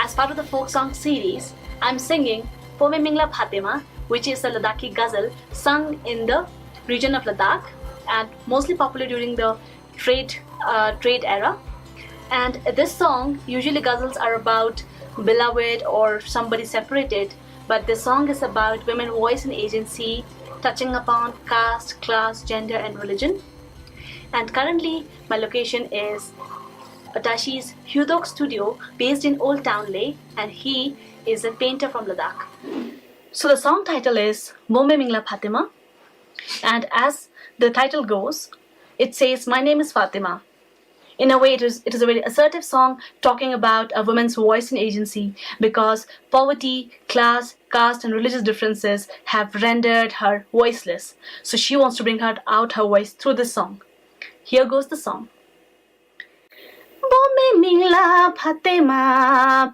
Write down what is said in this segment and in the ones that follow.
As part of the folk song series, I'm singing Pome Mingla Phatima, which is a Ladakhi ghazal sung in the region of Ladakh and mostly popular during the trade era. And this song, usually ghazals are about beloved or somebody separated, but this song is about women's voice and agency, touching upon caste, class, gender, and religion. And currently, my location is Atashi's Hudok studio based in Old Town Leh, and he is a painter from Ladakh. So the song title is Bombe Mingla Fatima, and as the title goes, it says, "My name is Fatima." In a way, it is a very assertive song talking about a woman's voice and agency because poverty, class, caste, and religious differences have rendered her voiceless. So she wants to bring out her voice through this song. Here goes the song. Bombe Mingla Fatima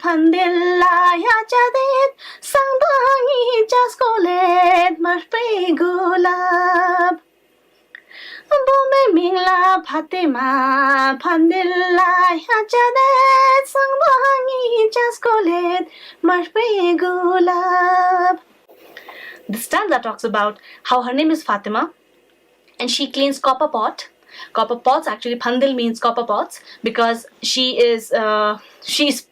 Pandilla Yajadet Sangbangi Jaskolet Mashpe Gulab Bombe Mingla Fatima Pandilla Yajadet Sangbangi Jaskolet Mashpe Gulab. The stanza talks about how her name is Fatima and she cleans copper pots. Actually, Pandil means copper pots because she's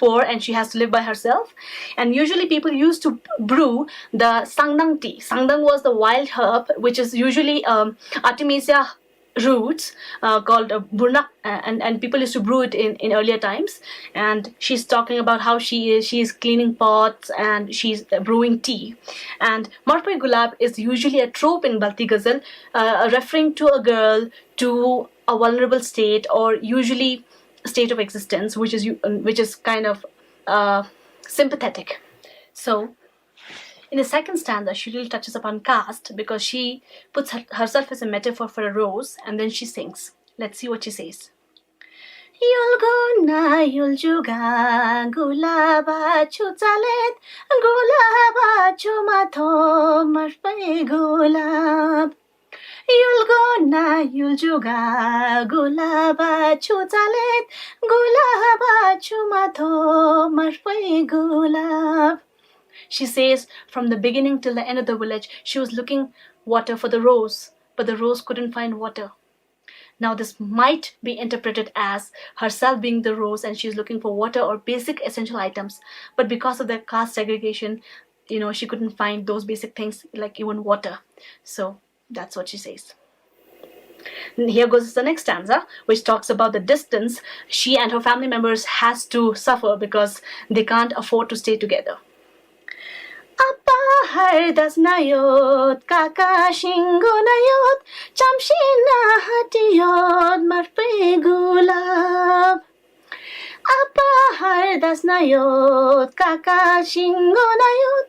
poor and she has to live by herself. And usually people used to brew the sangdang tea. Sangdang was the wild herb which is usually Artemisia roots called burnak, and people used to brew it in earlier times. And she's talking about how she's cleaning pots and she's brewing tea. And Marpe Gulab is usually a trope in Balti Ghazal, referring to a girl to a vulnerable state or usually a state of existence which is kind of sympathetic. So in the second stanza, she really touches upon caste because she puts herself as a metaphor for a rose, and then she sings. Let's see what she says. Yul guna yul juga gulaba chutalet gulaba chumato marpe gulab. Yul guna yul juga gulaba chutalet gulaba chumato marpe gulab. She says from the beginning till the end of the village, she was looking water for the rose, but the rose couldn't find water. Now this might be interpreted as herself being the rose and she's looking for water or basic essential items, but because of the caste segregation, she couldn't find those basic things like even water. So that's what she says. And here goes the next stanza, which talks about the distance she and her family members has to suffer because they can't afford to stay together. Appa hardas nayot, kaka shingo nayot, chamshina hatiyot, marpe gulab. Appa hardas nayot, kaka shingo nayot,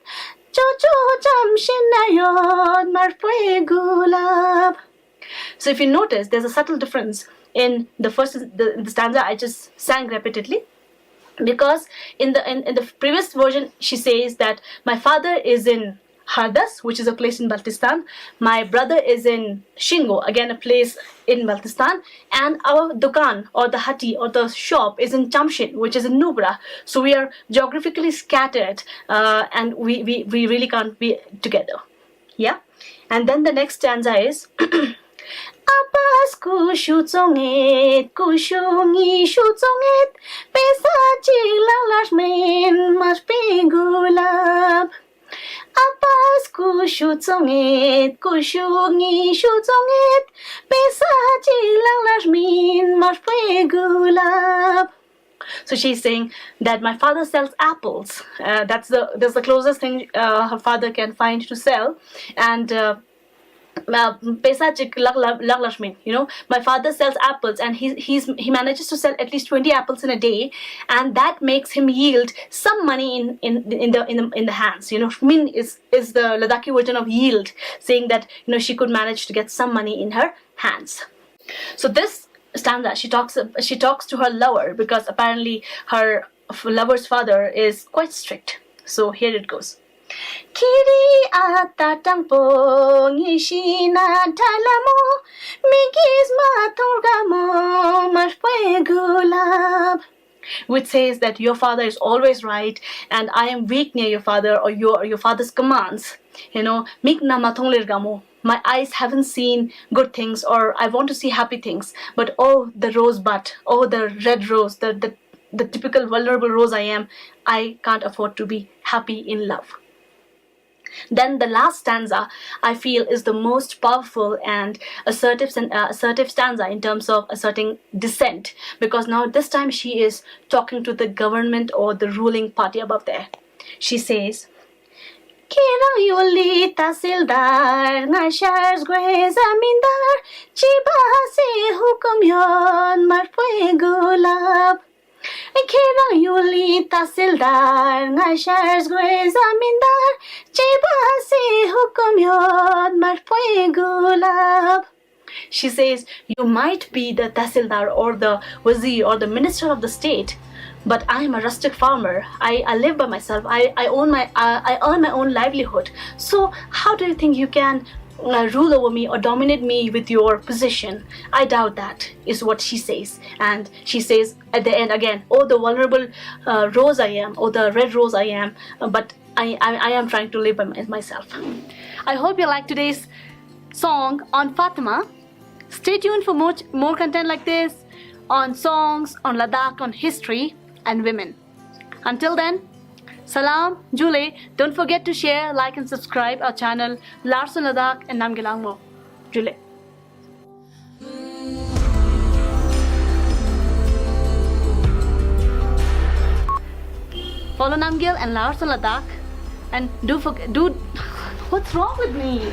chocho chamshin nayot, marpe gulab. So if you notice, there's a subtle difference in the stanza I just sang repeatedly. Because in the previous version she says that my father is in Hardas, which is a place in Baltistan, my brother is in Shingo, again a place in Baltistan, and our dukan or the hati or the shop is in Chamshin, which is in Nubra. So we are geographically scattered and we really can't be together. Yeah. And then the next stanza is Apas kushuzonget, kushungi shuzonget, pesachi lalashmin mashpi gulab. Apas kushuzonget, kushungi shuzonget, pesachi lalashmin mashpi gulab. So she's saying that my father sells apples. That's the closest thing her father can find to sell. And my father sells apples and he manages to sell at least 20 apples in a day, and that makes him yield some money in the hands. Min is the Ladakhi version of yield, saying that she could manage to get some money in her hands. So this stanza, she talks to her lover because apparently her lover's father is quite strict. So here it goes. Kiri atatangpo ngishina talamo migis maturgamo mashpe gulab. which says that your father is always right and I am weak near your father or your father's commands. Mikna matonglir gamo. My eyes haven't seen good things or I want to see happy things. But oh, the rosebud, oh, the red rose, the typical vulnerable rose I am, I can't afford to be happy in love. Then the last stanza, I feel, is the most powerful and assertive stanza in terms of asserting dissent, because now this time she is talking to the government or the ruling party above there. She says, Kirang yuli tasildar ngashars gwe zamindar chibasi hukum yon marpwe gulab. Kirang yuli tasildar ngashars gwe zamindar chibasi hukum yon marpwe gulab. She says, you might be the tasildar or the wazir or the minister of the state, but I am a rustic farmer. I live by myself. I earn my own livelihood. So how do you think you can rule over me or dominate me with your position? I doubt that, is what she says. And she says at the end again, oh, the vulnerable rose I am, or the red rose I am, but I am trying to live by myself. I hope you like today's song on Fatima. Stay tuned for more content like this on songs, on Ladakh, on history and women. Until then, Salam, Jule. Don't forget to share, like and subscribe our channel Larson Ladakh and Namgilangmo. Jule. Follow Namgil and Larson Ladakh, and do what's wrong with me?